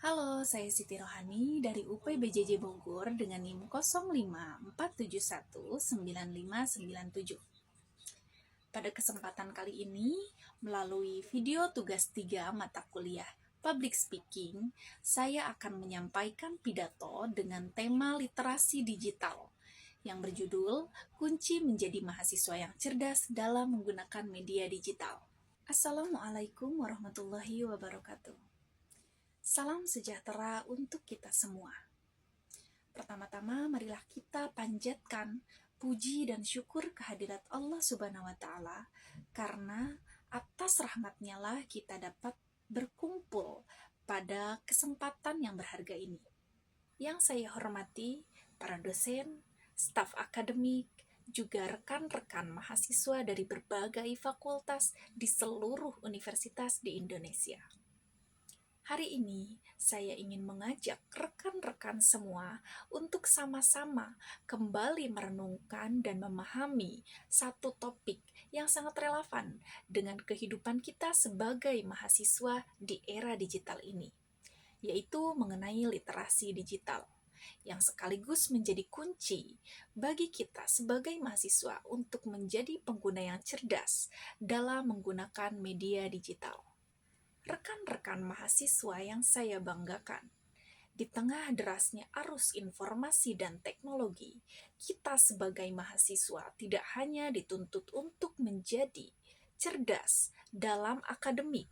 Halo, saya Siti Rohani dari UPBJJ Bogor dengan NIM 0547199597. Pada kesempatan kali ini, melalui video tugas 3 mata kuliah Public Speaking, saya akan menyampaikan pidato dengan tema literasi digital yang berjudul Kunci Menjadi Mahasiswa yang Cerdas dalam Menggunakan Media Digital. Assalamualaikum warahmatullahi wabarakatuh. Salam sejahtera untuk kita semua. Pertama-tama, marilah kita panjatkan puji dan syukur kehadirat Allah Subhanahu wa Ta'ala, karena atas rahmat-Nya lah kita dapat berkumpul pada kesempatan yang berharga ini. Yang saya hormati, para dosen, staf akademik, juga rekan-rekan mahasiswa dari berbagai fakultas di seluruh universitas di Indonesia. Hari ini, saya ingin mengajak rekan-rekan semua untuk sama-sama kembali merenungkan dan memahami satu topik yang sangat relevan dengan kehidupan kita sebagai mahasiswa di era digital ini, yaitu mengenai literasi digital, yang sekaligus menjadi kunci bagi kita sebagai mahasiswa untuk menjadi pengguna yang cerdas dalam menggunakan media digital. Rekan-rekan mahasiswa yang saya banggakan, di tengah derasnya arus informasi dan teknologi, kita sebagai mahasiswa tidak hanya dituntut untuk menjadi cerdas dalam akademik,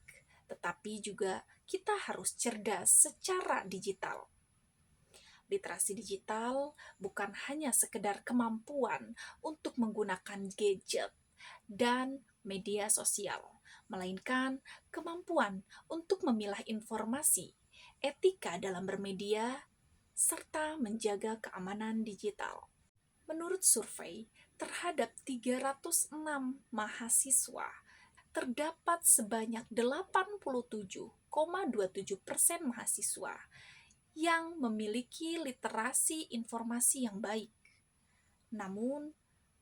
tetapi juga kita harus cerdas secara digital. Literasi digital bukan hanya sekedar kemampuan untuk menggunakan gadget dan media sosial, melainkan kemampuan untuk memilah informasi, etika dalam bermedia, serta menjaga keamanan digital. Menurut survei, terhadap 306 mahasiswa, terdapat sebanyak 87,27% mahasiswa yang memiliki literasi informasi yang baik. Namun,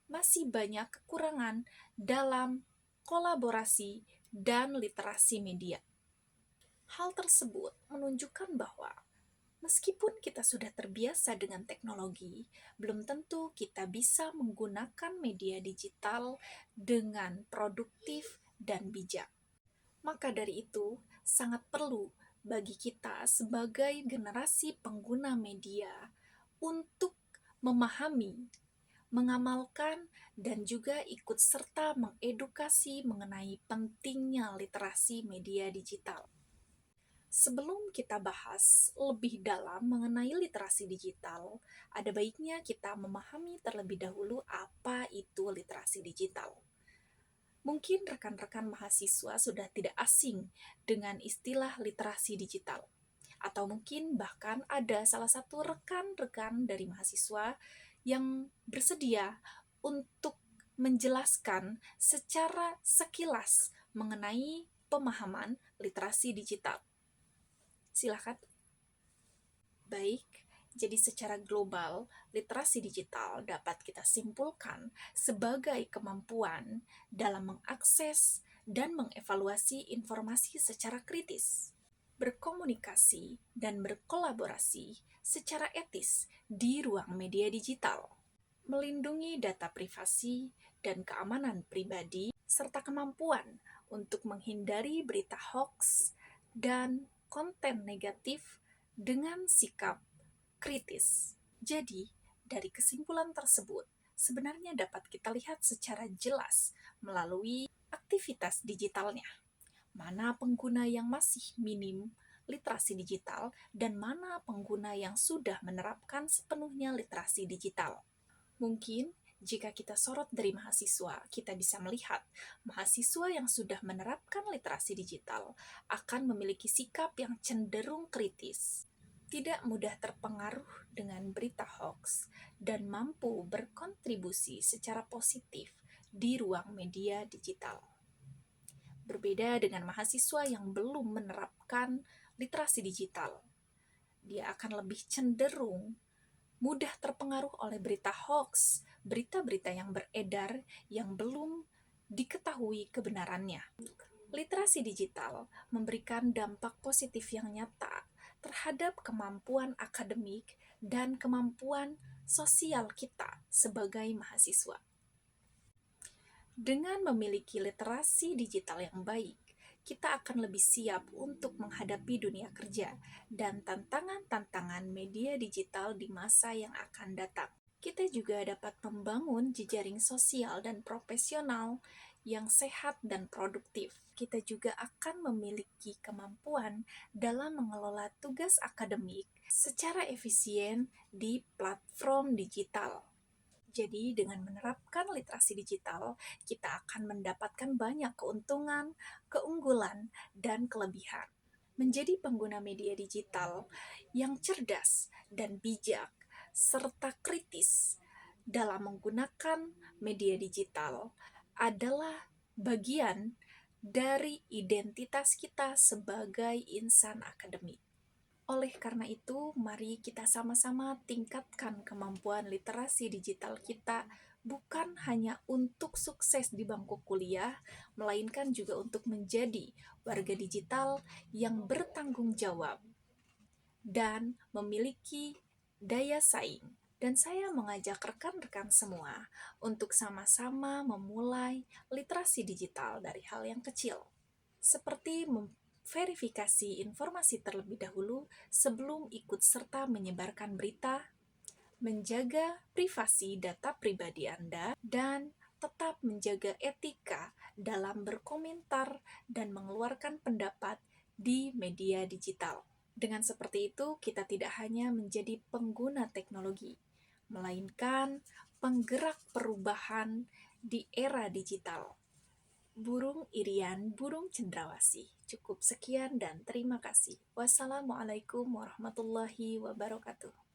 masih banyak kekurangan dalam kolaborasi dan literasi media. Hal tersebut menunjukkan bahwa meskipun kita sudah terbiasa dengan teknologi, belum tentu kita bisa menggunakan media digital dengan produktif dan bijak. Maka dari itu, sangat perlu bagi kita sebagai generasi pengguna media untuk memahami, mengamalkan, dan juga ikut serta mengedukasi mengenai pentingnya literasi media digital. Sebelum kita bahas lebih dalam mengenai literasi digital, ada baiknya kita memahami terlebih dahulu apa itu literasi digital. Mungkin rekan-rekan mahasiswa sudah tidak asing dengan istilah literasi digital. Atau mungkin bahkan ada salah satu rekan-rekan dari mahasiswa yang bersedia untuk menjelaskan secara sekilas mengenai pemahaman literasi digital. Silakan. Baik, jadi secara global, literasi digital dapat kita simpulkan sebagai kemampuan dalam mengakses dan mengevaluasi informasi secara kritis, berkomunikasi dan berkolaborasi secara etis di ruang media digital, melindungi data privasi dan keamanan pribadi, serta kemampuan untuk menghindari berita hoax dan konten negatif dengan sikap kritis. Jadi, dari kesimpulan tersebut, sebenarnya dapat kita lihat secara jelas melalui aktivitas digitalnya. Mana pengguna yang masih minim literasi digital dan mana pengguna yang sudah menerapkan sepenuhnya literasi digital. Mungkin jika kita sorot dari mahasiswa, kita bisa melihat mahasiswa yang sudah menerapkan literasi digital akan memiliki sikap yang cenderung kritis, tidak mudah terpengaruh dengan berita hoax, dan mampu berkontribusi secara positif di ruang media digital. Berbeda dengan mahasiswa yang belum menerapkan literasi digital, dia akan lebih cenderung mudah terpengaruh oleh berita hoax, berita-berita yang beredar yang belum diketahui kebenarannya. Literasi digital memberikan dampak positif yang nyata terhadap terhadap kemampuan akademik dan kemampuan sosial kita sebagai mahasiswa. Dengan memiliki literasi digital yang baik, kita akan lebih siap untuk menghadapi dunia kerja dan tantangan-tantangan media digital di masa yang akan datang. Kita juga dapat membangun jejaring sosial dan profesional yang sehat dan produktif. Kita juga akan memiliki kemampuan dalam mengelola tugas akademik secara efisien di platform digital. Jadi, dengan menerapkan literasi digital, kita akan mendapatkan banyak keuntungan, keunggulan, dan kelebihan. Menjadi pengguna media digital yang cerdas dan bijak, serta kritis dalam menggunakan media digital adalah bagian dari identitas kita sebagai insan akademik. Oleh karena itu, mari kita sama-sama tingkatkan kemampuan literasi digital kita, bukan hanya untuk sukses di bangku kuliah, melainkan juga untuk menjadi warga digital yang bertanggung jawab dan memiliki daya saing. Dan saya mengajak rekan-rekan semua untuk sama-sama memulai literasi digital dari hal yang kecil, seperti verifikasi informasi terlebih dahulu sebelum ikut serta menyebarkan berita, menjaga privasi data pribadi Anda, dan tetap menjaga etika dalam berkomentar dan mengeluarkan pendapat di media digital. Dengan seperti itu, kita tidak hanya menjadi pengguna teknologi, melainkan penggerak perubahan di era digital. Burung Irian, burung cendrawasih. Cukup sekian dan terima kasih. Wassalamualaikum warahmatullahi wabarakatuh.